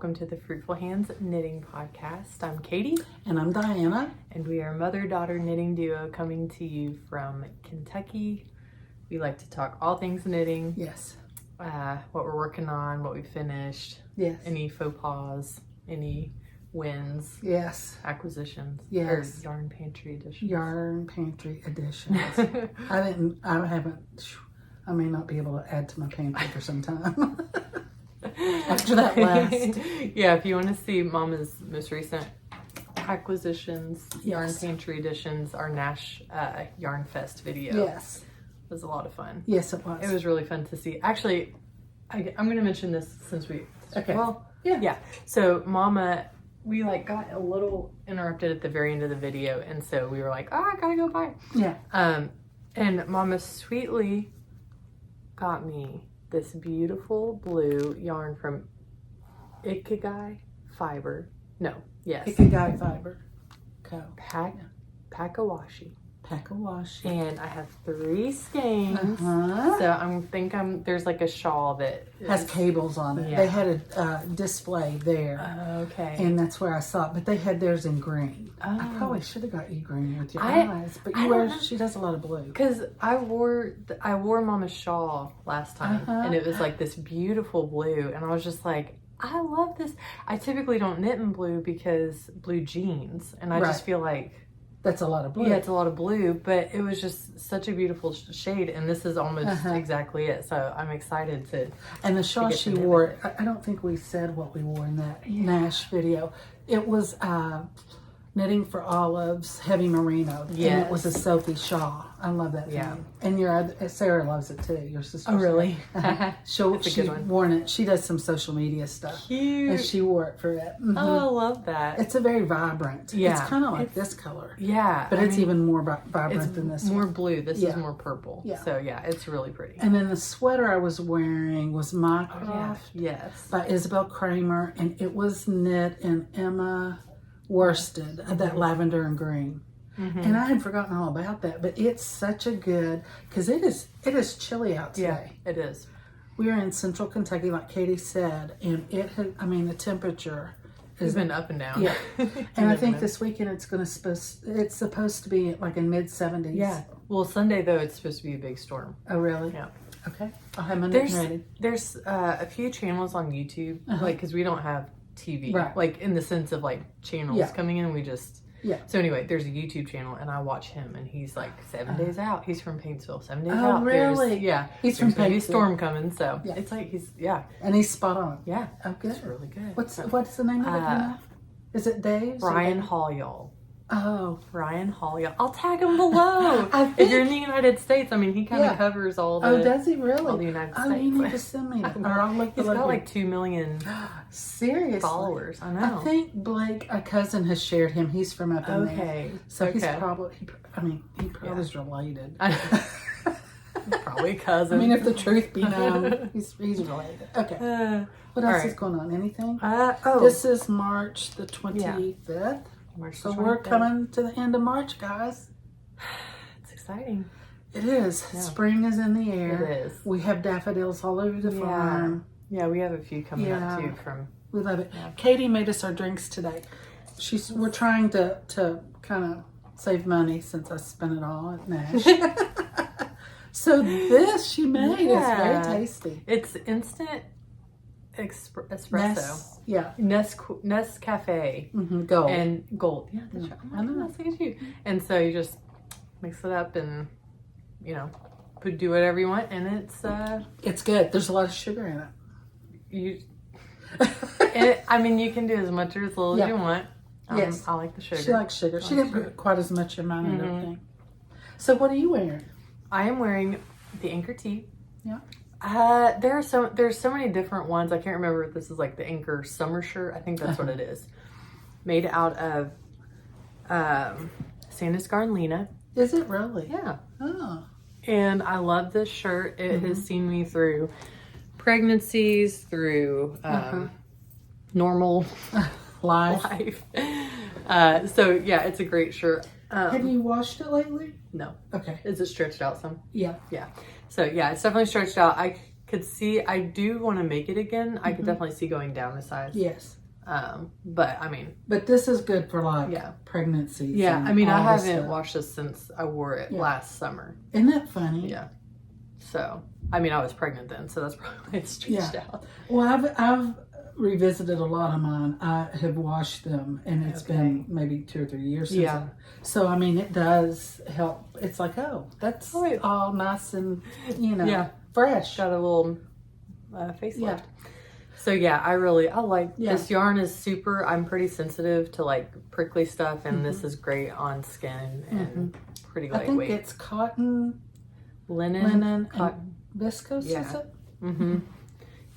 welcome to the Fruitful Hands Knitting Podcast. I'm Kaity. And I'm Diana. And we are a mother-daughter knitting duo coming to you from Kentucky. We like to talk all things knitting. Yes. What we're working on, what we finished. Yes. Any faux pas, any wins. Yes. Acquisitions. Yes. Or yarn pantry editions. Yarn pantry editions. I may not be able to add to my pantry for some time. After that last. Yeah, if you want to see Mama's most recent acquisitions, Yes. Yarn Pantry editions, our Nash Yarn Fest video. Yes. It was a lot of fun. Yes, it was. It was really fun to see. Actually, I'm going to mention this since we... Okay. Well, yeah. So Mama, we got a little interrupted at the very end of the video, and so we were like, I gotta go buy. Yeah. And Mama sweetly got me this beautiful blue yarn from Ikigai Fiber. No, yes. Ikigai Fiber Co. Pakawashi. Pakawashi. And I have 3 skeins. Uh-huh. So there's like a shawl that has cables on it. Yeah. They had a display there. Okay. And that's where I saw it. But they had theirs in green. Oh. I probably should have got you green with your eyes. But she does a lot of blue. Because I wore Mama's shawl last time. And it was like this beautiful blue. And I was just like, I love this. I typically don't knit in blue because blue jeans. And I just feel like... That's a lot of blue. Yeah, it's a lot of blue, but it was just such a beautiful shade, and this is almost exactly it. So I'm excited to. And the shawl she wore, I don't think we said what we wore in that Nash video. It was Knitting for Olive's Heavy Merino. Yes. And it was a Sothia shawl. I love that thing. And Sarah loves it too, your sister. Oh, really? She's worn it. She does some social media stuff. Cute. And she wore it for it. Mm-hmm. Oh, I love that. It's a very vibrant. Yeah. It's kind of like this color. Yeah. But it's even more vibrant than this more one. blue. This is more purple. Yeah. So, yeah, it's really pretty. And then the sweater I was wearing was My Craft by Isabel Kramer. And it was knit in Emma Worsted, that lavender and green. And I had forgotten all about that, but it's such a good, because it is chilly out today. Yeah, it is. We are in central Kentucky, like Kaity said, and the temperature has been up and down. Yeah. And I think this weekend it's supposed to be like in mid-70s. Yeah. Well, Sunday though, it's supposed to be a big storm. Oh, really? Yeah. Okay. I'll have my knit ready. There's a few channels on YouTube, like, because we don't have TV, like in the sense of like channels coming in. We just So anyway, there's a YouTube channel, and I watch him, and he's like 7 days out. He's from Paintsville, 7 days out. Oh, really? He's from Paintsville. There's a storm coming, so it's like and he's spot on. Yeah. Oh, good. It's really good. What's the name of it? Is it Daises? Ryan Hall, y'all. Oh, Ryan Hall, y'all. I'll tag him below. If you're in the United States, I mean, he kind of covers all the. Oh, does he really? All the United States. Oh, you need to send me that. Or I'll look. He's got like 2 million seriously followers. I know. I think Blake, a cousin, has shared him. He's from up in there. So he's probably. He probably is related. Probably a cousin. I mean, if the truth be known, he's related. Okay. What else is going on? Anything? This is March the 25th. So we're coming to the end of March, guys. It's exciting. It is. Yeah. Spring is in the air. It is. We have daffodils all over the farm. Yeah, we have a few coming up too. We love it. Yeah. Kaity made us our drinks today. We're trying to kind of save money since I spent it all at Nash. So this she made is very tasty. It's instant espresso. Nescafe. Gold. And gold. Yeah, that's right. I know. That's like you. And so you just mix it up and, do whatever you want, and it's good. There's a lot of sugar in it. You can do as much or as little as you want. Yes. I like the sugar. She likes sugar. She didn't put quite as much in mine, I don't think. So what are you wearing? I am wearing the Anker tee. Yeah. There's so many different ones. I can't remember if this is like the Anker summer shirt. I think that's what it is. Made out of Sandnes Garn Sunday. Is it really? Yeah. Oh. And I love this shirt. It has seen me through pregnancies, through normal life. So yeah, it's a great shirt. Have you washed it lately? No. Okay. Is it stretched out some? Yeah. Yeah. So yeah, it's definitely stretched out. I could see, I do want to make it again. I could definitely see going down a size. Yes. But I mean, but this is good for like pregnancies. Yeah, I mean, I haven't washed this since I wore it last summer. Isn't that funny? Yeah. So, I mean, I was pregnant then, so that's probably why it's stretched out. Well, I've revisited a lot of mine. I have washed them, and it's been maybe 2 or 3 years since. Yeah. So, I mean, it does help. It's like, oh, that's all nice and, fresh. Got a little facelift. Yeah. So yeah, I like this yarn is super, I'm pretty sensitive to like prickly stuff, and this is great on skin and pretty lightweight. I think it's cotton, linen, cotton, viscose, is it? Mm-hmm.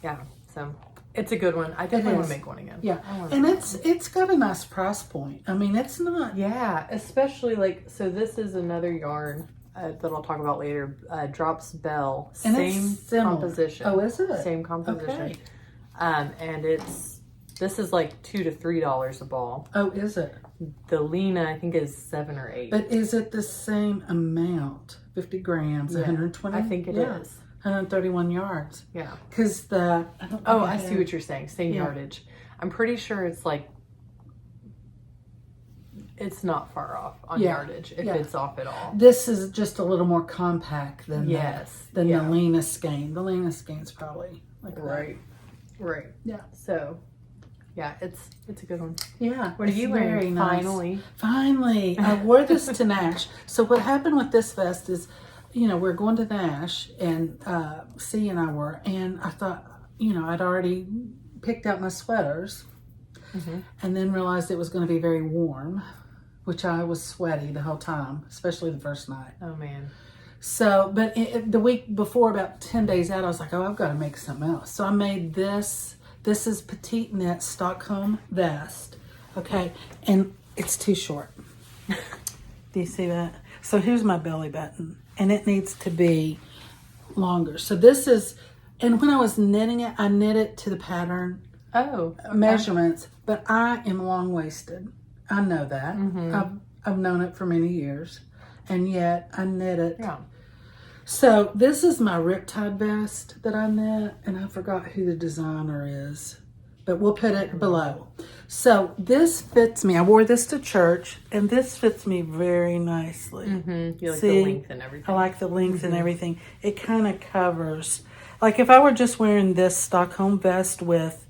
Yeah, so it's a good one. I definitely want to make one again. Yeah, and it's got a nice price point. I mean, it's not. Yeah, especially like, so this is another yarn that I'll talk about later. Drops Bell, and same composition. Oh, is it? Same composition. Okay. And this is like $2 to $3 a ball. Oh, is it? The Lena, I think, is 7 or 8. But is it the same amount? 50 grams, 120? I think it is. 131 yards. Yeah. Because I see what you're saying. Same yardage. I'm pretty sure it's like, it's not far off on yardage, if it's off at all. This is just a little more compact than the Lena skein. The Lena skein's probably like right. Right. Yeah. So, yeah, it's a good one. Yeah. What are you wearing? Nice. Finally, I wore this to Nash. So what happened with this vest is, we're going to Nash, and C and I were, and I thought, I'd already picked out my sweaters, and then realized it was going to be very warm, which I was sweaty the whole time, especially the first night. Oh man. So, but the week before, about 10 days out, I was like, oh, I've got to make something else. So I made this. This is Petiteknit Stockholm vest. Okay. And it's too short. Do you see that? So here's my belly button. And it needs to be longer. So this is, and when I was knitting it, I knit it to the pattern measurements. But I am long-waisted. I know that. I've known it for many years. And yet I knit it. Yeah. So this is my riptide vest that I knit, and I forgot who the designer is, but we'll put it below. So this fits me. I wore this to church, and this fits me very nicely. You like the length and everything. I like the length and everything. It kind of covers. Like if I were just wearing this Stockholm vest with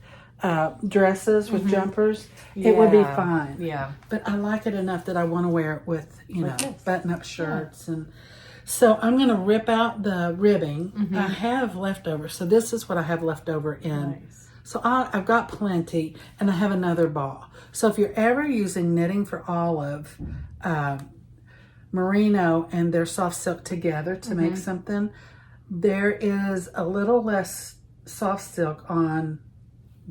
dresses, with jumpers, it would be fine. Yeah. But I like it enough that I want to wear it with, button-up shirts. And so I'm going to rip out the ribbing. I have leftover. So this is what I have left over in. Nice. So I've got plenty, and I have another ball. So if you're ever using Knitting for Olive, Merino and their soft silk together to make something, there is a little less soft silk on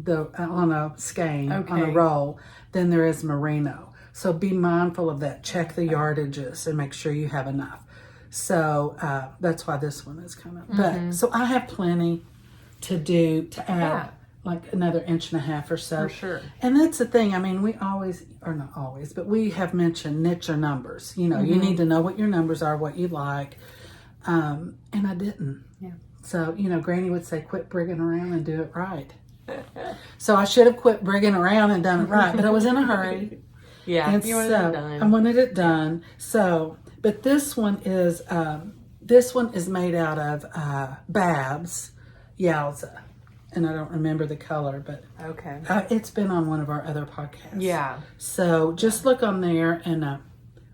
a skein, on a roll, than there is Merino. So be mindful of that. Check the yardages and make sure you have enough. So that's why this one is kind of, but so I have plenty to add like another 1.5 inches or so. For sure. And that's the thing. I mean, we always, or not always, but we have mentioned knit your numbers. You need to know what your numbers are, what you like. And I didn't. Yeah. So, Granny would say, quit brigging around and do it right. So I should have quit brigging around and done it right, but I was in a hurry. Yeah, and you wanted it done. I wanted it done. So, but this one is made out of Babs Yowza, and I don't remember the color, but it's been on one of our other podcasts. Yeah. So just look on there, and or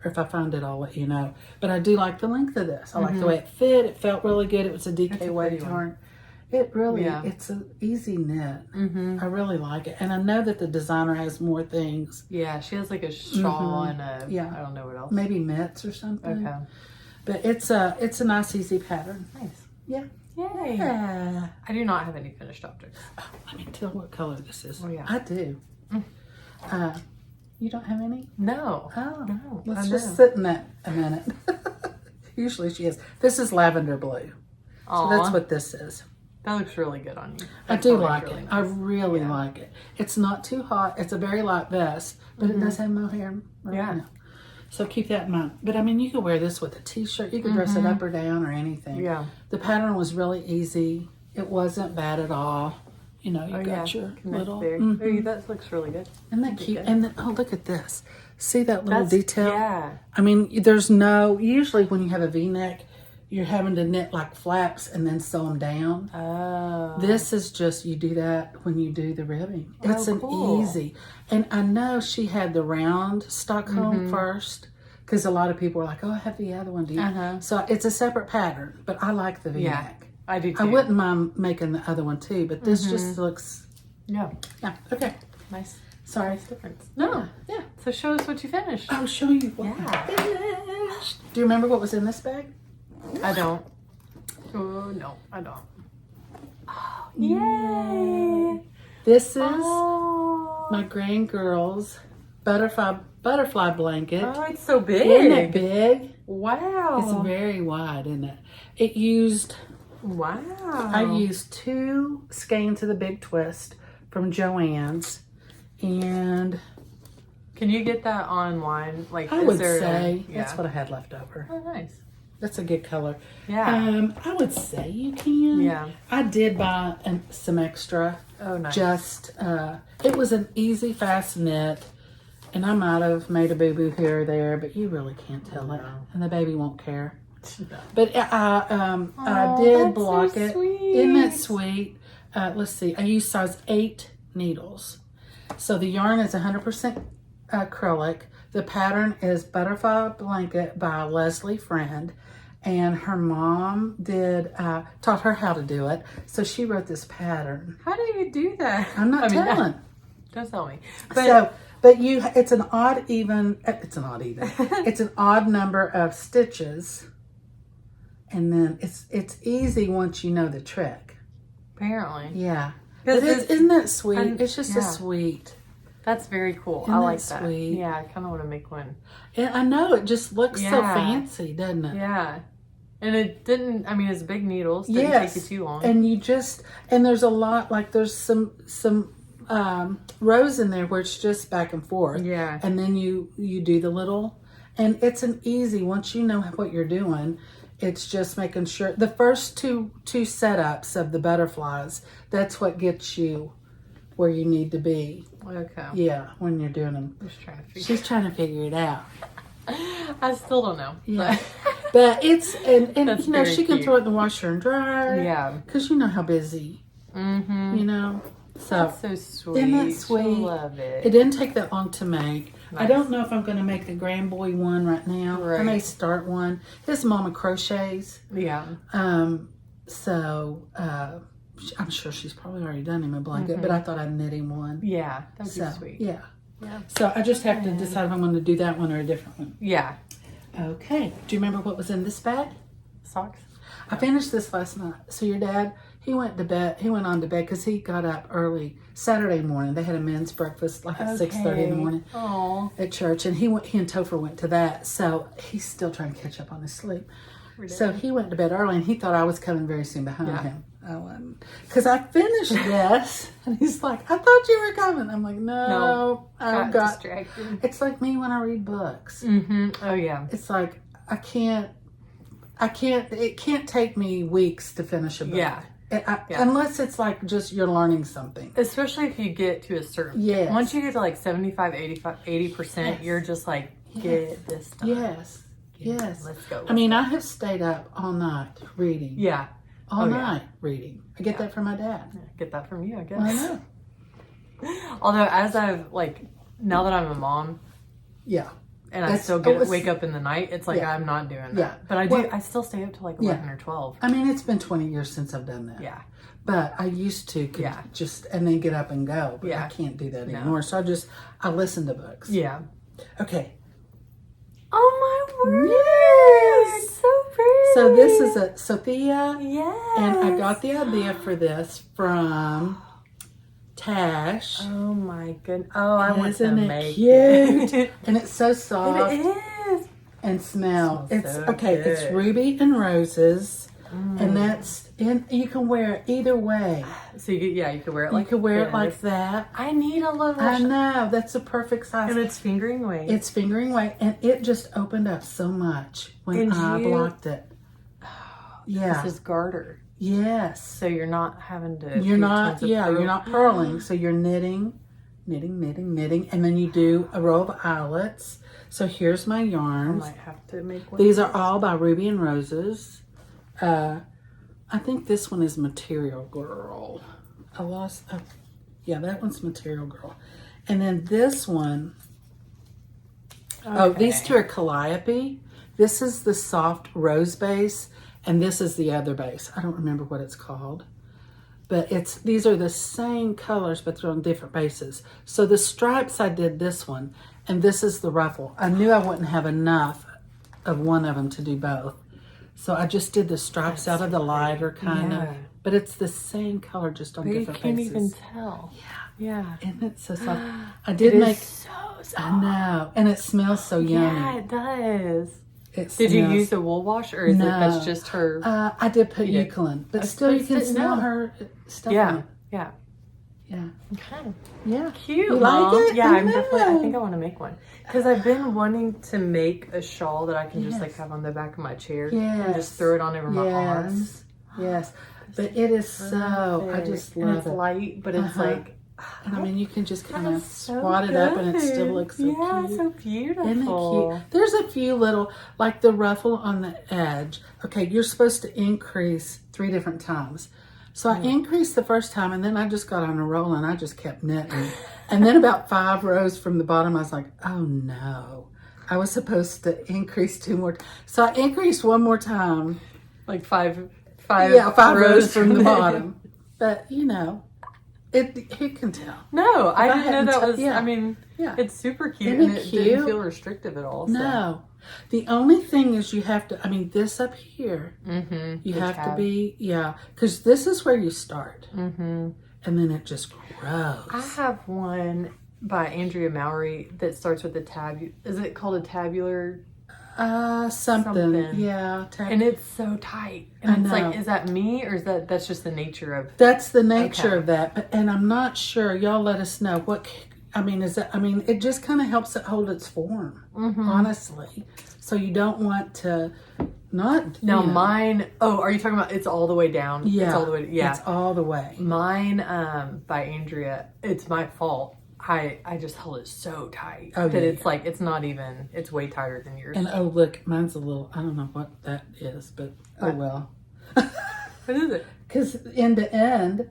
if I find it, I'll let you know. But I do like the length of this. I like the way it fit. It felt really good. It was a DK weight yarn. It really, it's an easy knit. I really like it. And I know that the designer has more things. Yeah, she has like a shawl and I don't know what else. Maybe mitts or something. Okay. But it's a nice, easy pattern. Nice. Yeah. Yay. Yeah. I do not have any finished objects. Oh, let me tell what color this is. Oh, yeah. I do. You don't have any? No. Oh. No. Let's just sit in that a minute. Usually she is. This is lavender blue. Aww. So that's what this is. That looks really good on you. I do like it. Nice. I really like it. It's not too hot. It's a very light vest, but it does have mohair. Yeah. So keep that in mind. But I mean, you could wear this with a t-shirt. You could dress it up or down or anything. Yeah. The pattern was really easy. It wasn't bad at all. You know, you got your little... Oh, that looks really good. Isn't that cute? And then, oh, look at this. See that little detail? Yeah. I mean, there's no... Usually when you have a V-neck, you're having to knit like flaps and then sew them down. Oh. This is just, you do that when you do the ribbing. It's an easy. And I know she had the round Stockholm first, because a lot of people are like, oh, I have the other one. Do you? So it's a separate pattern, but I like the V-neck. Yeah, I do too. I wouldn't mind making the other one too, but this just looks... Yeah. Okay. Nice. Sorry. Nice difference. No. Yeah. So show us what you finished. I'll show you what I finished. Do you remember what was in this bag? I don't. Oh, no, I don't. Oh, yay! This is my grand girl's butterfly blanket. Oh, it's so big. Isn't it big? Wow. It's very wide, isn't it? It used... Wow. I used 2 skeins of the Big Twist from Joann's. And... Can you get that online? Like, I would say that's what I had left over. Oh, nice. That's a good color. Yeah. I would say you can. Yeah. I did buy some extra. Oh, nice. Just, it was an easy, fast knit. And I might have made a boo-boo here or there, but you really can't tell it. And the baby won't care. No. But I did block it. Sweet. Isn't that sweet? Let's see. I used size 8 needles. So the yarn is 100% acrylic. The pattern is Butterfly Blanket by Leslie Friend. And her mom taught her how to do it. So she wrote this pattern. How do you do that? I'm not telling. Don't tell me. It's an odd number of stitches. And then it's easy once you know the trick. Apparently. Yeah. But isn't that sweet? It's just a sweet. That's very cool. I like that. Sweet? Yeah, I kind of want to make one. Yeah, I know. It just looks so fancy, doesn't it? Yeah. And it didn't, I mean, it's big needles. Didn't take you too long. And and there's a lot, like there's some rows in there where it's just back and forth. Yeah. And then you do the little, and it's an easy, once you know what you're doing, it's just making sure, the first two setups of the butterflies, that's what gets you where you need to be. Okay. Yeah, when you're doing them. She's trying to figure it out. I still don't know. Yeah. But it's, and you know, she can cute. throw it in the washer and dryer. Yeah. Because you know how busy. Mm-hmm. You know. So, that's so sweet. Isn't that sweet? I love it. It didn't take that long to make. Nice. I don't know if I'm going to make the grand boy one right now. Right. I may start one. His mama crochets. Yeah. So, I'm sure she's probably already done him a blanket, but I thought I'd knit him one. Yeah, that'd be sweet. Yeah. Yeah. So I just have to decide if I'm going to do that one or a different one. Yeah. Okay. Do you remember what was in this bag? Socks. I finished this last night. So your dad, he went on to bed because he got up early Saturday morning. They had a men's breakfast like at 6:30 in the morning at church, and he and Topher went to that. So he's still trying to catch up on his sleep. So he went to bed early, and he thought I was coming very soon behind him. I wasn't, because I finished this, and he's like, "I thought you were coming." I'm like, "No, I got distracted." It's like me when I read books. Mm-hmm. Oh yeah. It's like it can't take me weeks to finish a book. Yeah. Unless it's like just you're learning something. Especially if you get to a certain... Yes. Once you get to like 75, 80%, you're just like, get this done. Yes. Yes. Let's go. I mean, I have stayed up all night reading. Yeah. All night reading. I get that from my dad. I get that from you, I guess. I know. Although, as I've, like, now that I'm a mom... Yeah. And I still wake up in the night. It's like I'm not doing that. Yeah. But I still stay up to like 11 or 12. I mean, it's been 20 years since I've done that. Yeah. But I used to just, and then get up and go. But I can't do that anymore. So I listen to books. Yeah. Okay. Oh my word. Yes. So pretty. So this is a Sothia. Yes. And I got the idea for this from Tash. Oh my goodness. Oh, I want to make it. Cute. And it's so soft. It is. And smell. It's so okay. good. It's ruby and roses, and you can wear it either way. So you can wear it like it like that. I need a little. I know, that's the perfect size. And it's fingering weight. It's fingering weight, and it just opened up so much when I blocked it. Yeah. This is garter. Yes. So you're not having to. You're not purling. So you're knitting, and then you do a row of eyelets. So here's my yarns. I might have to make one. These are all by Ruby and Roses. I think this one is Material Girl. Yeah, that one's Material Girl. And then this one, these two are Calliope. This is the soft rose base, and this is the other base. I don't remember what it's called. But these are the same colors, but they're on different bases. So the stripes, I did this one, and this is the ruffle. I knew I wouldn't have enough of one of them to do both. So I just did the stripes out of the lighter kind of. But it's the same color, just on different bases. You can't even tell. Yeah. Isn't it so soft? I did make. So soft. I know. And it smells so yummy. Yeah, it does. Did you use a wool wash, or is that's just her? I did put Eucalypt, but still you can smell her stuff. Yeah. Okay. Yeah. Cute. You like it? Yeah, I think I want to make one, because I've been wanting to make a shawl that I can just like have on the back of my chair and just throw it on over my arms. Yes. But it is so, I just love it. And it's light, but it's like, and I mean, you can just kind of swat it up and it still looks so cute. Yeah, so beautiful. Isn't it cute? There's a few little, like the ruffle on the edge. Okay, you're supposed to increase 3 different times. So I increased the first time, and then I just got on a roll and I just kept knitting. And then about 5 rows from the bottom, I was like, oh no. I was supposed to increase 2 more. So I increased 1 more time. Like 5 rows from the bottom. But, you know, who can tell? No, I didn't know that was, I mean, it's super cute. Isn't and it cute? didn't feel restrictive at all. So. No. The only thing is you have to, I mean, this up here, you have to be, because this is where you start. And then it just grows. I have one by Andrea Mowry that starts with is it called a tabular? Something. Yeah. And it's so tight. And it's like, is that me, or that's just the nature of? That's the nature of that. And I'm not sure. Y'all let us know what, it just kind of helps it hold its form, honestly. So you don't want to not. Now mine, are you talking about it's all the way down? Yeah. It's all the way, It's all the way. Mine, by Andrea, it's my fault. I just held it so tight that it's like, it's not even, it's way tighter than yours. And look, mine's a little, I don't know what that is, but well. What is it? Because end to end,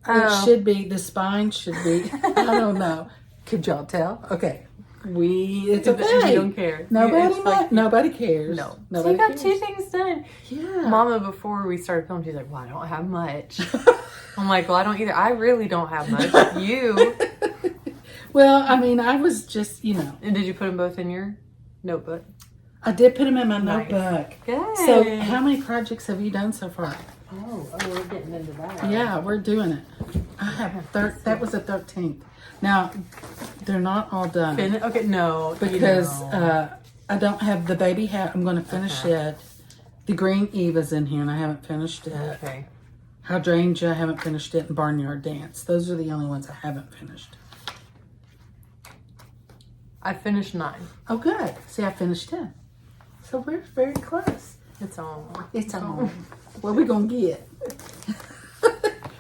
it should be, the spine should be, I don't know. Could y'all tell? Okay. It's okay. You don't care. Nobody cares. No. Nobody so you got 2 things done. Yeah. Mama, before we started filming, she's like, well, I don't have much. I'm like, well, I don't either. I really don't have much. You. Well, I mean, I was just, And did you put them both in your notebook? I did put them in my notebook. Good. So how many projects have you done so far? Oh, we're getting into that. Yeah, we're doing it. I have that was the 13th. Now, they're not all done. Okay, no. Because I don't have the baby hat. I'm going to finish it. The green Eva's in here, and I haven't finished it. Okay. Hydrangea, I haven't finished it. And Barnyard Dance. Those are the only ones I haven't finished. I finished 9. Oh, good. See, I finished 10. So we're very close. It's on. It's on. What are we going to get?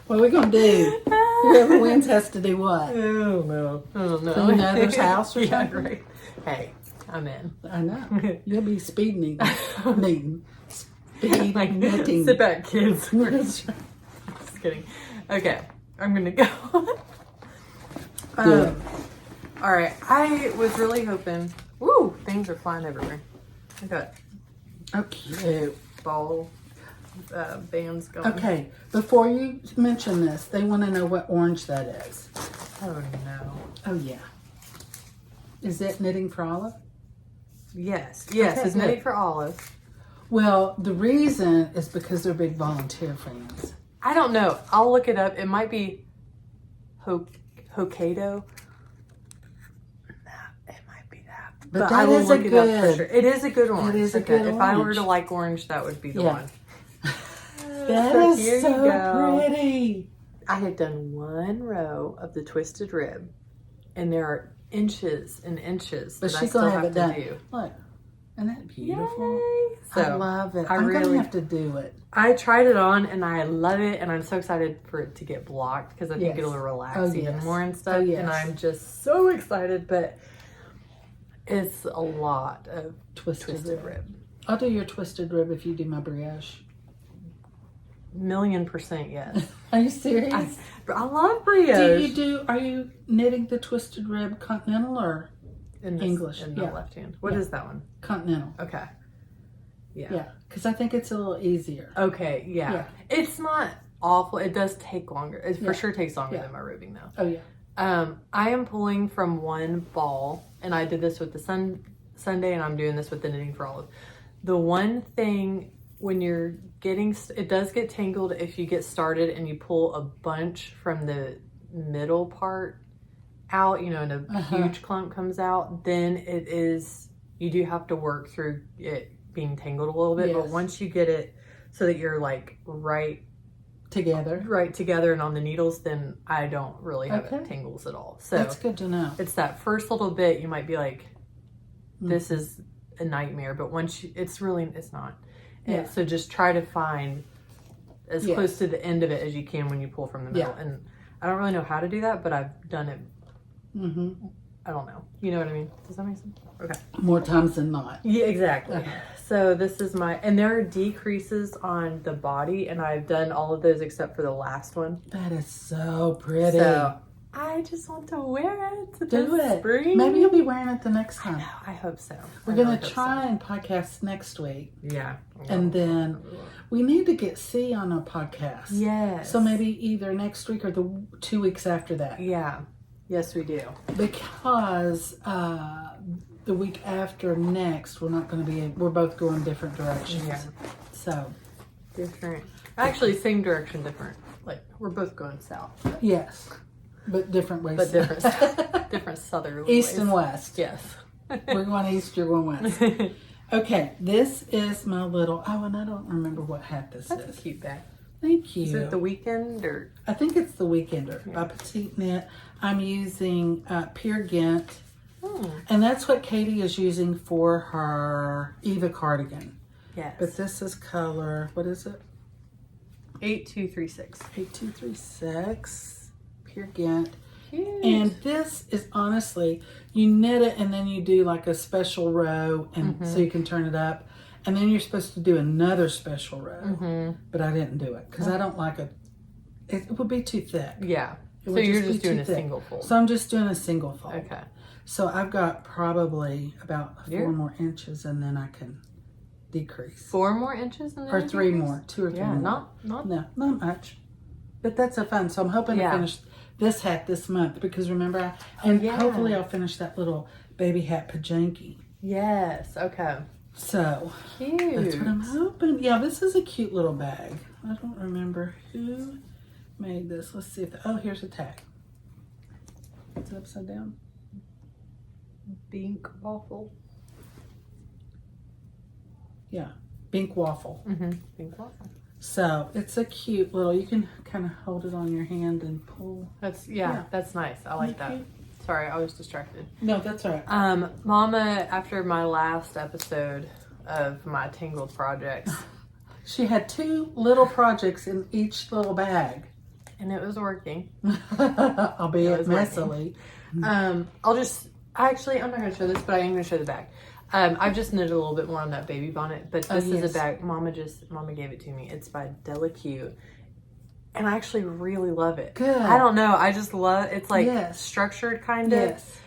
What are we going to do? Whoever wins has to do what? Oh, no. Clean another's house or something? Right. Hey, I'm in. I know. You'll be speed needing. Speed like, knitting. Sit back, kids. Just kidding. Okay, I'm going to go. Do it. All right, I was really hoping. Woo, things are flying everywhere. I got cute ball bands going. Okay, before you mention this, they want to know what orange that is. Oh no. Oh yeah. Is it Knitting for Olive? Yes, Okay, it's Knitting for Olive. Well, the reason is because they're big volunteer fans. I don't know. I'll look it up. It might be Hokkaido. But that is a good. Sure. It is a good orange. It is a good orange. If I were to like orange, that would be the one. That is so pretty. I had done 1 row of the twisted rib, and there are inches and inches but that she's I still gonna have it to done. do. Look, Isn't that beautiful? Yay. So I love it. I'm going to have to do it. I tried it on and I love it, and I'm so excited for it to get blocked because I think it'll relax even more and stuff. And I'm just so excited, but it's a lot of twisted rib. I'll do your twisted rib if you do my brioche. 1,000,000% yes. Are you serious? I love brioche. Are you knitting the twisted rib continental or English? In the left hand. What is that one? Continental. Okay. Yeah, because I think it's a little easier. Okay, yeah. It's not awful. It does take longer. It for sure takes longer than my ribbing though. Oh yeah. I am pulling from one ball, and I did this with the Sunday, and I'm doing this with the knitting for Olive. The one thing when you're getting, it does get tangled if you get started and you pull a bunch from the middle part out, you know, and a huge clump comes out, then you do have to work through it being tangled a little bit. But once you get it so that you're like right together and on the needles, then I don't really have it tangles at all. So that's good to know. It's that first little bit you might be like, this is a nightmare, but once it's not. And so just try to find as close to the end of it as you can when you pull from the middle. And I don't really know how to do that, but I've done it. I don't know. You know what I mean? Does that make sense? Okay. More times than not. Yeah, exactly. So this is and there are decreases on the body, and I've done all of those except for the last one. That is so pretty. So I just want to wear it. Do it. Spring. Maybe you'll be wearing it the next time. I know. I hope so. We're going to try and podcast next week. Yeah. And then we need to get C on a podcast. Yes. So maybe either next week or the 2 weeks after that. Yeah. Yes, we do. Because the week after next, we're both going different directions. Yeah. So. Different. Actually, same direction, different. Like, we're both going south. Yes. But different ways. But different southerly East ways. And west. Yes. We're going east, you're going west. Okay, this is my little, and I don't remember what hat this is. That's a cute bag. Thank you. Is it the Weekend or? I think it's the Weekender by Petiteknit. I'm using pure Gynt. And that's what Kaity is using for her Eva cardigan. Yes. But this is color, what is it? 8236. 8236. Pure Gynt. Cute. And this is honestly, you knit it and then you do like a special row, and so you can turn it up, and then you're supposed to do another special row. But I didn't do it because I don't like it. It would be too thick. Yeah. So you're just doing a single fold. So I'm just doing a single fold. Okay. So I've got probably about 4 more inches, and then I can decrease. 4 more inches, and then or 3 more, 2 or 3 more. Not much. But that's a fun. So I'm hoping to finish this hat this month, because remember, hopefully I'll finish that little baby hat pajanky. Yes. Okay. So cute. That's what I'm hoping. Yeah, this is a cute little bag. I don't remember who made this. Let's see if here's a tag. It's upside down. Bink waffle. Yeah, Bink waffle. Bink waffle. So it's a cute little, you can kind of hold it on your hand and pull. That's nice. I like that. Sorry, I was distracted. No, that's all right. Mama, after my last episode of my Tangled projects, she had 2 little projects in each little bag. And it was working. Albeit messily. I'm not going to show this, but I am going to show the bag. I've just knitted a little bit more on that baby bonnet, but this is a bag. Mama gave it to me. It's by Delicute, and I actually really love it. Good. I don't know. I just love it's like structured kind of. Yes.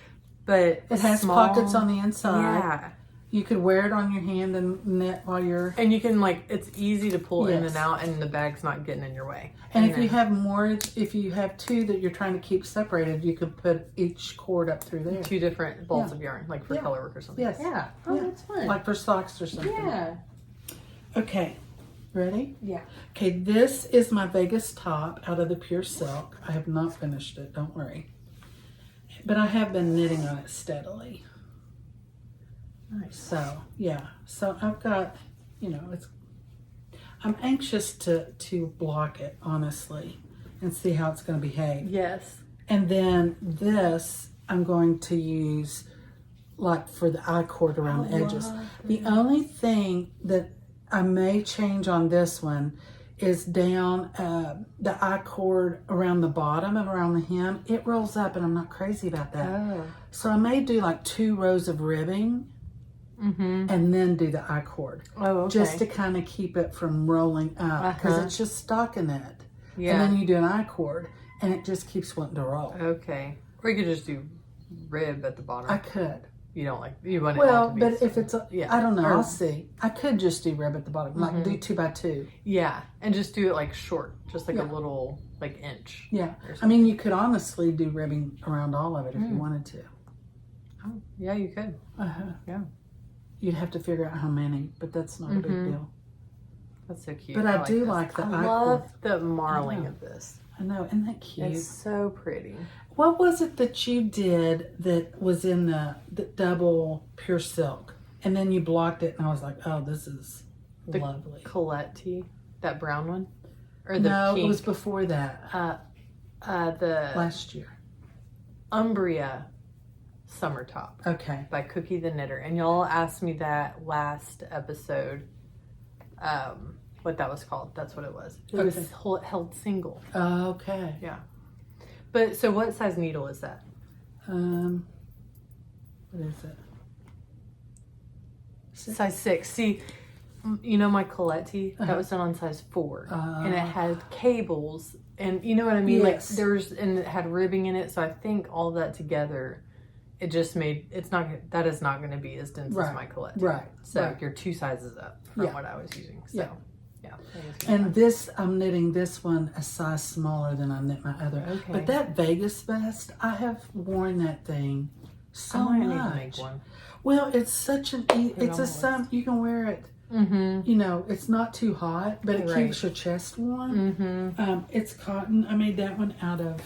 But it has small pockets on the inside. Yeah. You could wear it on your hand and knit while you're. And you can it's easy to pull in and out, and the bag's not getting in your way. And if you have more, if you have 2 that you're trying to keep separated, you could put each cord up through there. 2 different balls of yarn, like for color work or something. Yes. Yeah. Oh, that's fun. Like for socks or something. Yeah. Okay. Ready? Yeah. Okay, this is my Vegas top out of the pure silk. I have not finished it, don't worry. But I have been knitting on it steadily. Nice. So, yeah. So I've got, I'm anxious to block it, honestly, and see how it's going to behave. Yes. And then this, I'm going to use like for the I-cord around the edges. The only thing that I may change on this one is down the I-cord around the bottom and around the hem. It rolls up and I'm not crazy about that. Oh. So I may do like 2 rows of ribbing and then do the I-cord. Oh, okay. Just to kind of keep it from rolling up because it's just stockinette. Yeah. And then you do an I-cord and it just keeps wanting to roll. Okay. Or you could just do rib at the bottom. I could. You don't like, you want it all to be but if it's, I don't know, I'll see. I could just do rib at the bottom, like do 2 by 2. Yeah, and just do it like short, just like a little, like inch. Yeah, I mean, you could honestly do ribbing around all of it if you wanted to. Oh, yeah, you could. Yeah. You'd have to figure out how many, but that's not a big deal. That's so cute. But I do like the I love the marling of this. I know, isn't that cute? It's so pretty. What was it that you did that was in the double pure silk? And then you blocked it and I was like, oh, this is lovely. Colette tee? That brown one? Or the pink? It was before that. The last year. Umbria Summer Top. Okay. By Cookie the Knitter. And y'all asked me that last episode. What that was called. That's what it was. It was held single. Okay. Yeah. But so what size needle is that? What is it? Size 6. See, you know my Colette tee? That was done on size 4. And it had cables and you know what I mean? Yes. Like and it had ribbing in it. So I think all that together, it just made, that is not going to be as dense as my Colette tee. Right. So you're 2 sizes up from what I was using. So. Yeah. Yeah, and this, I'm knitting this one a size smaller than I knit my other. Okay. But that Vegas vest, I have worn that thing so much. Need to make one. Well, it's such an, it's a you can wear it. You know, it's not too hot, but it keeps your chest warm. It's cotton. I made that one out of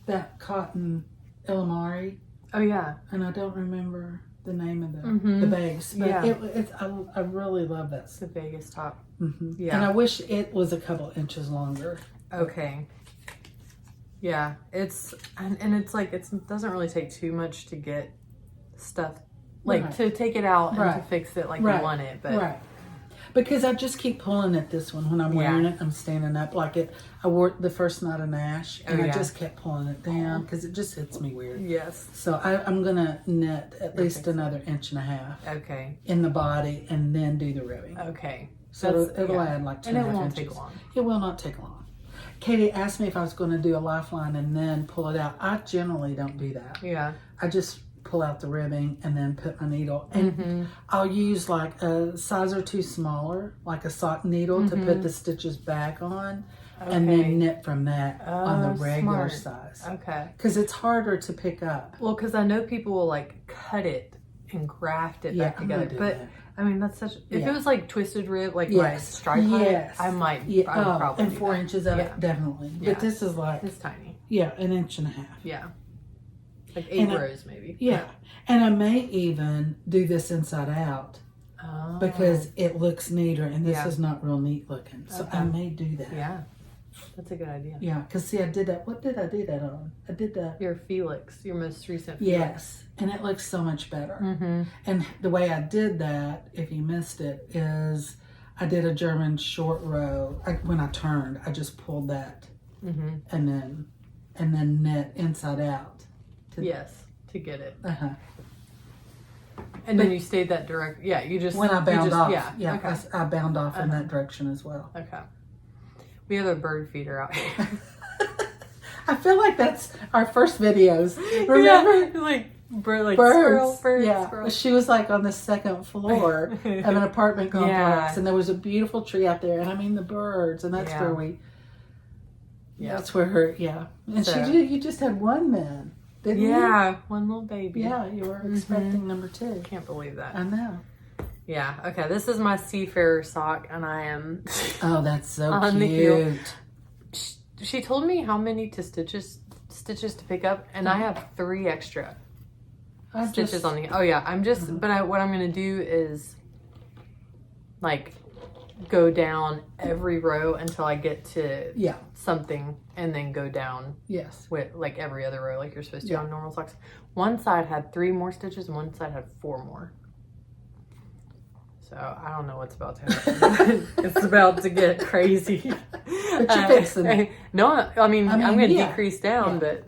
that cotton Ilamari. Oh yeah, and I don't remember the name of the bags, but I really love that. It's the Vegas top. Yeah, and I wish it was a couple inches longer. Okay. Yeah, it's and it's like it doesn't really take too much to get stuff like to take it out and to fix it like you want it, but because I just keep pulling at this one when I'm wearing it. I'm standing up like it. I wore it the first night of Nash, and I just kept pulling it down because it just hits me weird. Yes. So I'm gonna knit at least another 1.5 inches. Okay. In the body, and then do the ribbing. Okay. So it'll add like 2.5 inches. And it won't take long. It will not take long. Katie asked me if I was going to do a lifeline and then pull it out. I generally don't do that. Yeah. I just pull out the ribbing and then put my needle. And I'll use like a size or 2 smaller, like a sock needle to put the stitches back on. Okay. And then knit from that on the regular size. Okay. Because it's harder to pick up. Well, because I know people will like cut it and graft it back together. But I mean, that's such. If it was like twisted rib, like my stripe height, I might. I would probably. And 4 inches of it, definitely. Yeah. But this is like it's tiny. Yeah, 1.5 inches. Yeah, like 8 rows maybe. Yeah, and I may even do this inside out because it looks neater, and this is not real neat looking. So I may do that. Yeah. That's a good idea. Yeah, because see, I did that. What did I do that on? I did that. Your Felix, your most recent Felix. Yes, and it looks so much better. And the way I did that, if you missed it, is I did a German short row. When I turned, I just pulled that and then knit inside out. To get it. And then you stayed that direct. Yeah, you just when I bound off. Yeah. Okay. I bound off in that direction as well. Okay. We have a bird feeder out here. I feel like that's our first videos. Remember? Birds. Squirrel. She was like on the 2nd floor of an apartment complex, and there was a beautiful tree out there, and I mean the birds, and that's where we. Yeah, that's where her. Yeah, and so, you just had one then, didn't you? Yeah, one little baby. Yeah, you were expecting number 2. Can't believe that. I know. Yeah, okay, this is my Seafarer sock, and I am... Oh, that's so on cute. She told me how many stitches to pick up, and I have 3 extra stitches on the... Oh, yeah, I'm just... But what I'm going to do is, like, go down every row until I get to something, and then go down with like every other row like you're supposed to on normal socks. One side had 3 more stitches and one side had 4 more. So I don't know what's about to happen. It's about to get crazy. But you're fixing it. No, I mean I'm going to decrease down, but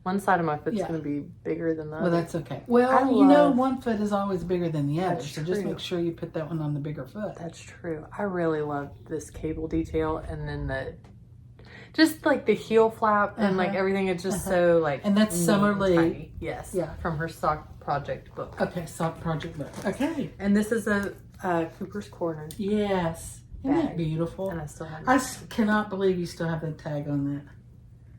one side of my foot's going to be bigger than the other. Well, that's okay. Well, you know, one foot is always bigger than the other, so just make sure you put that one on the bigger foot. That's true. I really love this cable detail, and then just like the heel flap and like everything. It's just so like. And that's Summerly. Yes. Yeah. From her sock project book. Okay, sock project book. Okay. And this is a Cooper's Corner. Yes. Isn't that beautiful? And I still have. I cannot believe you still have the tag on that.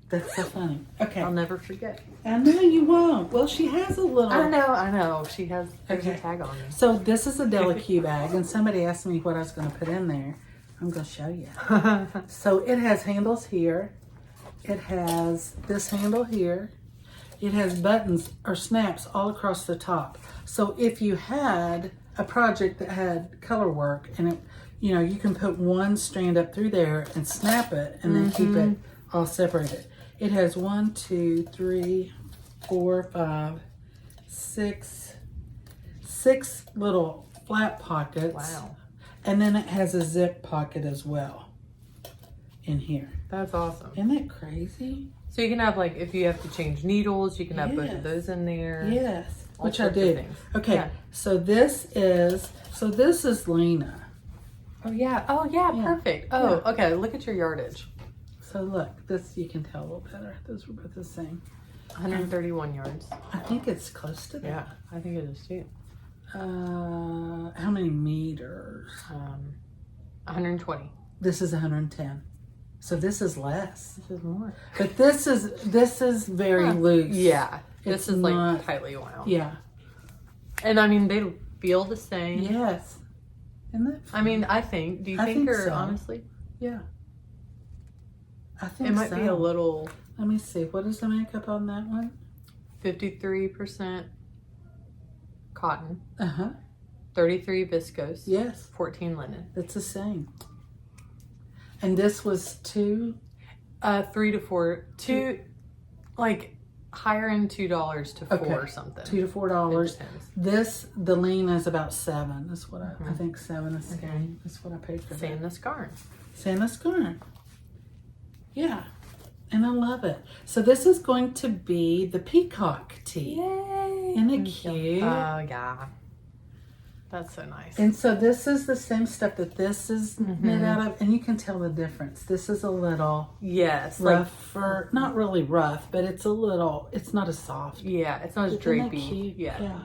That's so funny. Okay. I'll never forget. I know you won't. Well, she has a little. I know. She has a tag on her. So this is a Delicue bag, and somebody asked me what I was going to put in there. I'm going to show you. So it has handles here. It has this handle here. It has buttons or snaps all across the top. So if you had a project that had color work, and it, you know, you can put one strand up through there and snap it, and then keep it all separated. It has 1, 2, 3, 4, 5, 6 little flap pockets. Wow. And then it has a zip pocket as well in here. That's awesome. Isn't that crazy? So you can have, like, if you have to change needles, you can have both of those in there. Yes. Which I did. Okay. So this is Lena. Oh yeah. Perfect. Oh, okay. Look at your yardage. So look, this you can tell a little better. Those were both the same. 131 yards. I think it's close to that. Yeah, I think it is too. How many meters? 120. This is 110. So this is less. This is more. But this is very loose. Yeah. This is not, like tightly wound. Yeah. And I mean, they feel the same. Yes. Isn't that fun? I mean, I think. Do you think or so. honestly? Yeah. I think it might be a little. Let me see. What is the makeup on that one? 53% cotton. 33 viscose. Yes. 14 linen. It's the same. And this was 2? 3 to 4. 2, like higher end $2 to 4 or something. $2 to $4. This, the lean is about 7. That's what I think 7 is. Okay. That's what I paid for. Sandnes Garn. Sandnes Garn. Yeah. And I love it. So this is going to be the Peacock Tee. Yay! Isn't it cute? Oh, yeah. That's so nice. And so this is the same stuff that this is made out of. And you can tell the difference. This is a little rougher. Not really rough, but it's a little, it's not as soft. Yeah, it's not as drapey. Yeah.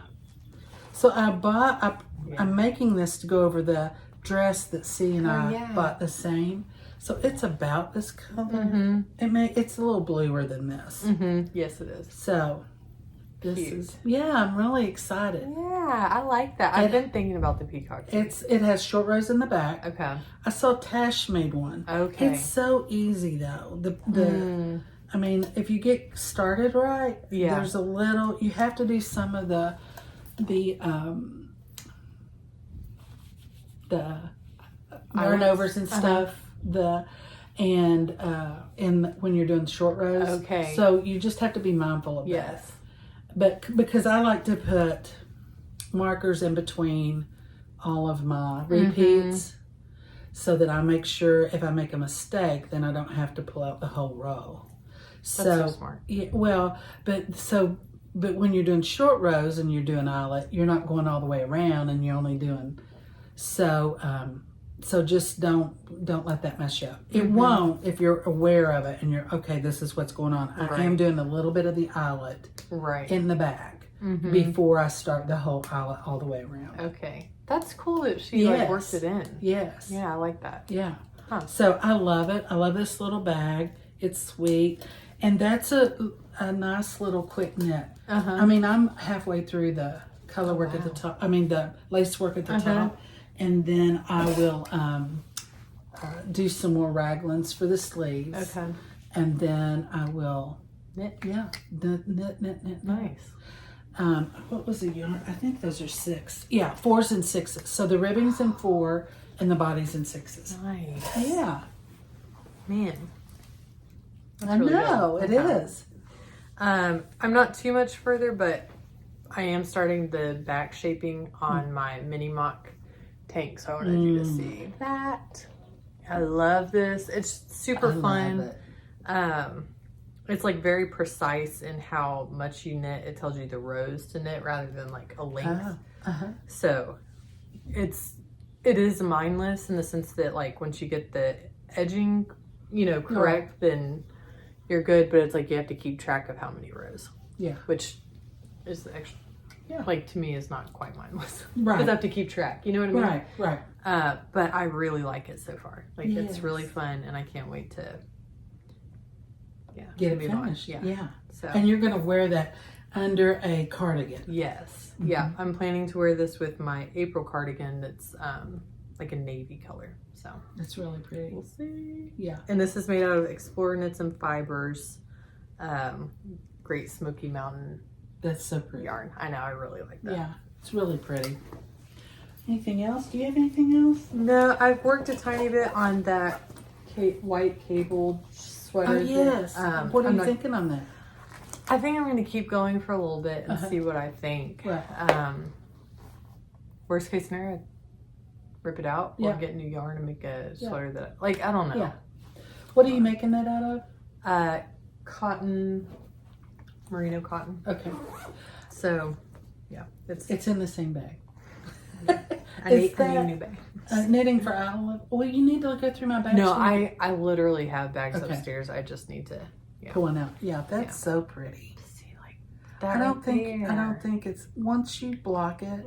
So I'm making this to go over the dress that C and I bought the same. So it's about this color. It's a little bluer than this. Yes, it is. So this is, I'm really excited. Yeah, I like that. I've been thinking about the Peacock Tee. It has short rows in the back. Okay. I saw Tash made one. Okay. It's so easy though. I mean, if you get started right, there's a little, you have to do some of the yarn overs and stuff. And when you're doing short rows. Okay. So you just have to be mindful of that. But because I like to put markers in between all of my repeats so that I make sure if I make a mistake, then I don't have to pull out the whole row. That's so smart. Yeah, well, but when you're doing short rows and you're doing eyelet, you're not going all the way around and you're only doing so just don't let that mess you up. It won't if you're aware of it and you're okay, this is what's going on. I am doing a little bit of the eyelet in the back before I start the whole eyelet all the way around. Okay. That's cool that she worked it in. Yes. Yeah, I like that. Yeah. Huh. So I love it. I love this little bag. It's sweet. And that's a nice little quick knit. I mean, I'm halfway through the color work at the top. I mean, the lace work at the top. And then I will do some more raglans for the sleeves. Okay. And then I will knit. Yeah. Knit. Nice. What was the yarn? I think those are 6. Yeah, 4s and 6s. So the ribbing's in 4 and the body's in 6s. Nice. Yeah. Man. I know, it is. I'm not too much further, but I am starting the back shaping on my mini mock tank. So I wanted you to see that. I love this. It's super fun. It's like very precise in how much you knit. It tells you the rows to knit rather than like a length. So it is mindless in the sense that like once you get the edging, you know, correct, then you're good. But it's like you have to keep track of how many rows. Yeah. Which is actually, like to me, is not quite mindless. Right. Because I have to keep track. You know what I mean? Right. But I really like it so far. Like it's really fun, and I can't wait to get it finished. Yeah. So and you're gonna wear that under a cardigan. Yes. Yeah. I'm planning to wear this with my April cardigan. That's like a navy color. So it's really pretty. We'll see. Yeah. And this is made out of Explorer Knits and Fibers. Great Smoky Mountain. That's so pretty. Yarn. I know. I really like that. Yeah. It's really pretty. Anything else? Do you have anything else? No. I've worked a tiny bit on that white cabled sweater. Oh, yes. What are you thinking on that? I think I'm going to keep going for a little bit and see what I think. Right. Worst case scenario, rip it out or get new yarn and make a sweater that, like, I don't know. Yeah. What are you making that out of? Cotton, merino cotton. Okay. So, yeah. It's in the same bag. I need a new bag. Knitting for Olive. Well, you need to go through my bags. No, I literally have bags upstairs. I just need to pull one out. Yeah, that's so pretty. See, like that. I don't think it's once you block it.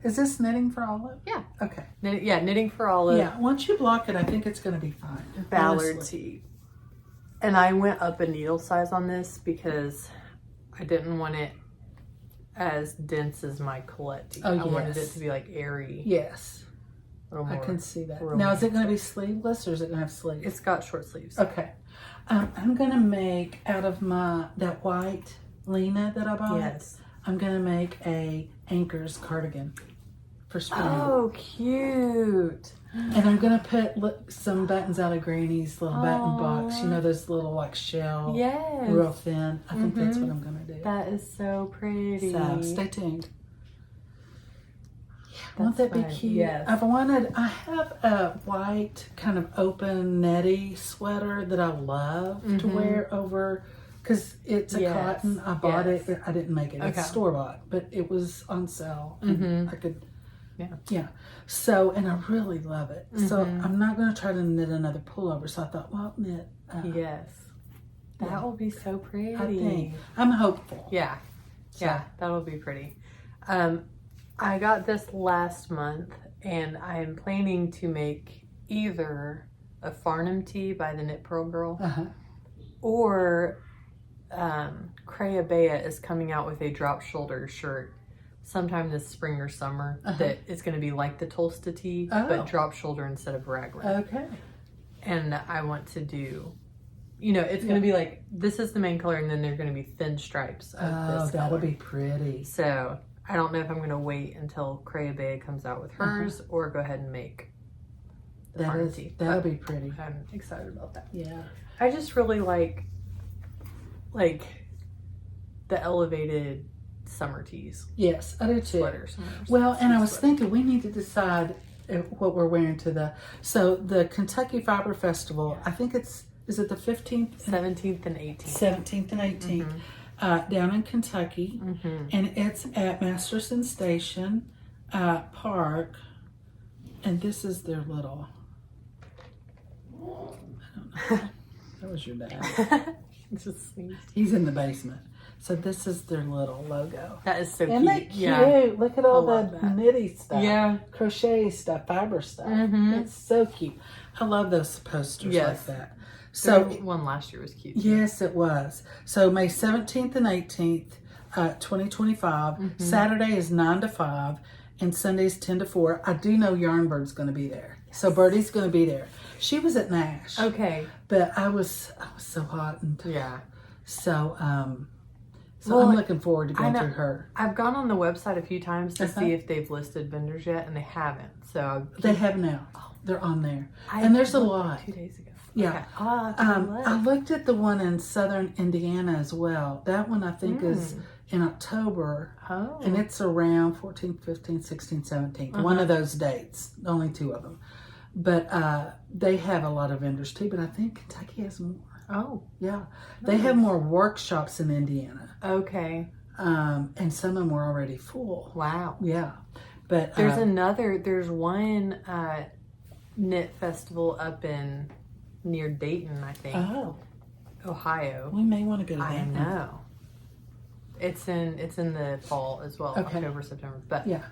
Is this knitting for Olive? Yeah. Okay. Knitting for Olive. Yeah, once you block it, I think it's going to be fine. Ballard tee. And I went up a needle size on this because I didn't want it as dense as my Colette tee. I wanted it to be like airy. Yes. I can see that. Now, is it going to be sleeveless or is it going to have sleeves? It's got short sleeves. Okay. I'm going to make out of that white Lena that I bought. Yes. I'm going to make a Anker's cardigan for spring. Oh, cute. And I'm going to put some buttons out of Granny's little button box. You know, those little like shell. Yes. Real thin. I think that's what I'm going to do. That is so pretty. So stay tuned. Won't that be cute? Yes. I have a white kind of open netty sweater that I love to wear over, because it's a cotton. I bought it. I didn't make it. It's store bought, but it was on sale. And I could, So, and I really love it. So I'm not going to try to knit another pullover. So I thought, well, knit. That will be so pretty. I think. I'm hopeful. Yeah. Yeah, that'll be pretty. I got this last month, and I am planning to make either a Farnham tee by the Knit Pearl Girl, or Calliope is coming out with a drop shoulder shirt sometime this spring or summer that is going to be like the Tolsta tee, but drop shoulder instead of raglan. Okay. And I want to do, you know, it's going to be like, this is the main color, and then they're going to be thin stripes of this color. That'll be pretty. So I don't know if I'm going to wait until Calliope comes out with hers or go ahead and make the Farnham tee. That'll be pretty. I'm excited about that. Yeah. I just really like the elevated summer tees. Yes, I do too. Sweaters. Well, and I was thinking we need to decide what we're wearing to the Kentucky Fiber Festival. I think is it the 15th? 17th and 18th. 17th and 18th. Down in Kentucky, and it's at Masterson Station Park, and this is their little, I don't know, that was your dad. He's in the basement. So this is their little logo. That is so cute. Isn't that cute? Yeah. Look at all the nitty stuff, crochet stuff, fiber stuff. It's so cute. I love those posters like that. So one last year was cute too. Yes, it was. So May 17th and 18th, 2025. Saturday is 9 to 5, and Sunday's 10 to 4. I do know Yarnbird's going to be there. Yes. So Birdie's going to be there. She was at Nash. Okay. But I was so hot and So I'm looking forward to going through her. I've gone on the website a few times to see if they've listed vendors yet, and they haven't. So they have now. Oh They're on there. And there's a lot. 2 days ago. Yeah. Okay. I looked at the one in southern Indiana as well. That one I think is in October. Oh. And it's around 14th, 15th, 16th, 17th. One of those dates. Only 2 of them. But they have a lot of vendors too. But I think Kentucky has more. Oh. Yeah. They have more workshops in Indiana. Okay. And some of them were already full. Wow. Yeah. But there's one knit festival up in near Dayton, I think. Oh. Ohio. We may want to go to that. I know. It's in the fall as well, October, September. But yeah.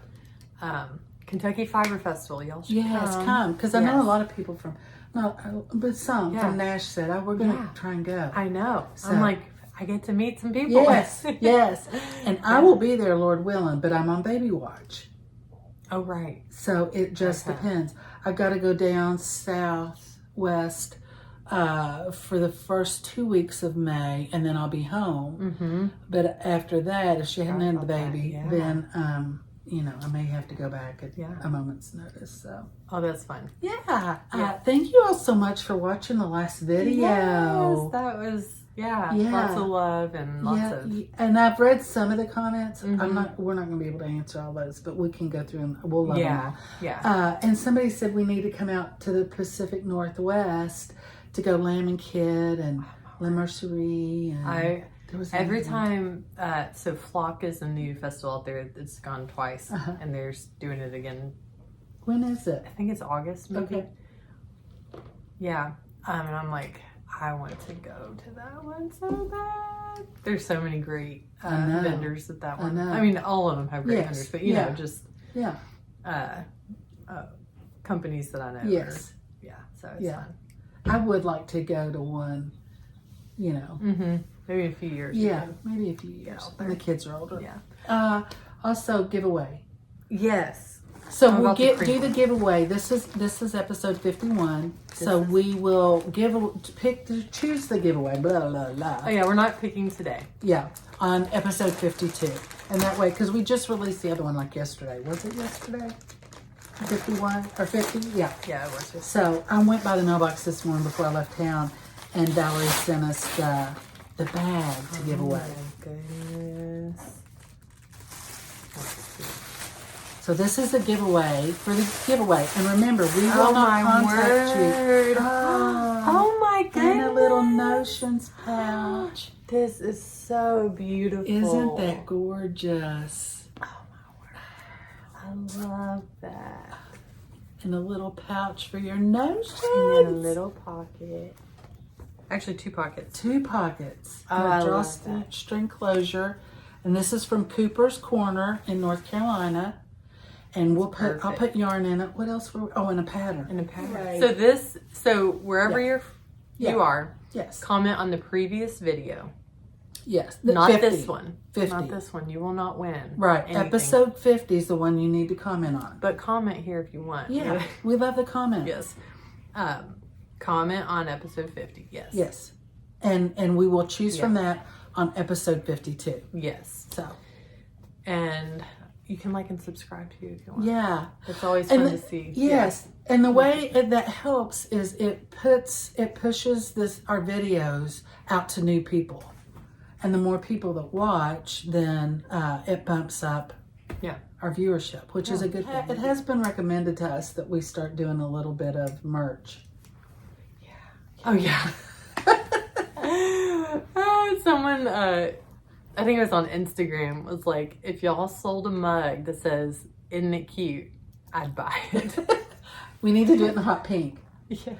Kentucky Fiber Festival, y'all should come. Because I know a lot of people from from Nash said, "Oh, we're gonna try and go." I know. So, I'm like, I get to meet some people. Yes, yes. And I will be there, Lord willing, but I'm on baby watch. Oh, right. So it just depends. I've got to go down southwest for the first 2 weeks of May, and then I'll be home. But after that, if she hadn't had the baby, then I may have to go back at a moment's notice. So. Oh, that's fun. Yeah. Thank you all so much for watching the last video. Yes, that was lots of love and lots of. And I've read some of the comments. We're not going to be able to answer all those, but we can go through and we'll love them all. Yeah. And somebody said we need to come out to the Pacific Northwest to go Lamb and Kid and La Mercerie. And every time, so Flock is a new festival out there. It's gone twice, and they're doing it again. When is it? I think it's August, maybe. Okay. Yeah, and I'm like, I want to go to that one so bad. There's so many great vendors at that one. I mean, all of them have great vendors, but you know, just companies that I know. Yes. So it's fun. I would like to go to one, Maybe a few years. Maybe a few years. When the kids are older. Yeah. Also, giveaway. Yes. So we'll do the giveaway. This is episode 51. We will choose the giveaway. Blah blah blah. Oh yeah, we're not picking today. Yeah, on episode 52, and that way because we just released the other one like yesterday. Was it yesterday? 51 or 50? Yeah. Yeah, it was. Yesterday. So I went by the mailbox this morning before I left town, and Valerie sent us the bag to give away. Oh my goodness. So this is a giveaway for the giveaway. And remember, we will not contact you. Oh my goodness. And a little notions pouch. This is so beautiful. Isn't that gorgeous? Oh my word. I love that. And a little pouch for your notions. And a little pocket. Actually, 2 pockets. 2 pockets. Oh, I love that. String closure. And this is from Cooper's Corner in North Carolina. And I'll put yarn in it. What else were we? Oh, and a pattern. Right. So wherever you are, comment on the previous video. Yes. Not 50. this one. 50. Not this one. You will not win. Right. anything. Episode 50 is the one you need to comment on. But comment here if you want. Yeah. We love the comments. Yes. Comment on episode 50. Yes. Yes. And we will choose from that on episode 52. Yes. So. And you can like and subscribe too if you want. Yeah. It's always fun to see. Yes. Yeah. And the way that helps is it pushes our videos out to new people. And the more people that watch, then it bumps up our viewership, which is a good thing. It has been recommended to us that we start doing a little bit of merch. Yeah. Oh, yeah. Someone, I think it was on Instagram, was like, if y'all sold a mug that says, "Isn't it cute?" I'd buy it. We need to do it in hot pink. Yeah.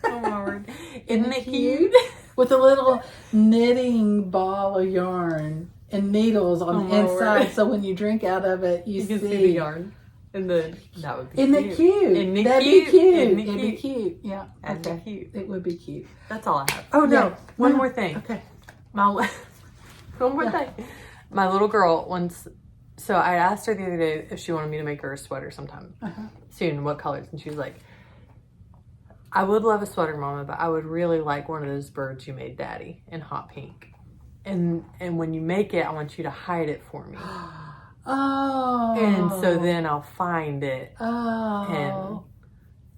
Oh my word. Isn't it cute? With a little knitting ball of yarn and needles on the inside, so when you drink out of it, you can see the yarn. And then that would be Isn't cute. It cute? Isn't it That'd cute? be cute. Isn't it It'd cute? be cute. Yeah. That'd be cute. It would be cute. That's all I have. Oh no, one more thing. Okay. One more thing. My little girl once, so I asked her the other day if she wanted me to make her a sweater sometime soon, what colors, and she was like, I would love a sweater, Mama, but I would really like one of those birds you made, Daddy, in hot pink. And when you make it, I want you to hide it for me. Oh. And so then I'll find it. Oh.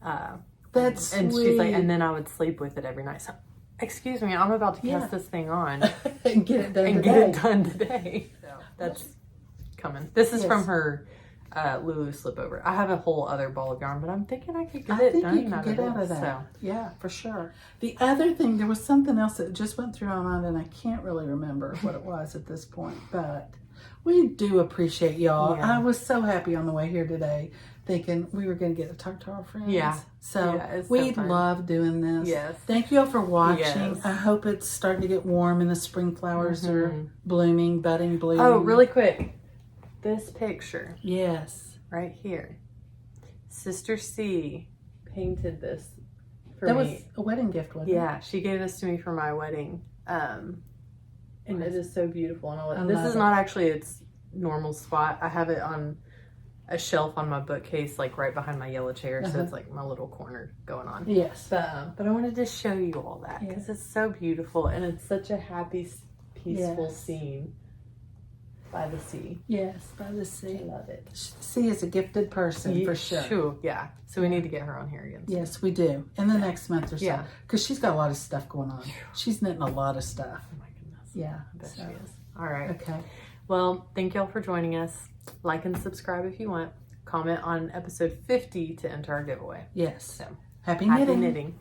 That's and sweet. she's like, and then I would sleep with it every night. So, excuse me, I'm about to cast this thing on and get it done and today. get it done today. So that's coming. This is from her Lulu Slipover. I have a whole other ball of yarn, but I'm thinking I could get it done out of that. So. Yeah, for sure. The other thing, there was something else that just went through my mind, and I can't really remember what it was at this point, but we do appreciate y'all. Yeah. I was so happy on the way here today, thinking we were going to get to talk to our friends. Yeah. So we love doing this. Yes. Thank you all for watching. Yes. I hope it's starting to get warm and the spring flowers are blooming, budding, blooming. Oh, really quick. This picture. Yes. Right here. Sister C painted this for me. That was a wedding gift, wasn't it? Yeah, she gave this to me for my wedding. And it is so beautiful. And this is not actually its normal spot. I have it on a shelf on my bookcase, like right behind my yellow chair. So it's like my little corner going on. Yes. But I wanted to show you all that because it's so beautiful. And it's such a happy, peaceful scene. By the sea. Yes, by the sea. I love it. C is a gifted person for sure. Sure, yeah. So we need to get her on here again. Yes, we do. In the next month or so. Yeah. Because she's got a lot of stuff going on. She's knitting a lot of stuff. Oh my goodness. Yeah. I bet she is. All right. Okay. Well, thank y'all for joining us. Like and subscribe if you want. Comment on episode 50 to enter our giveaway. Yes. So happy knitting. Happy knitting.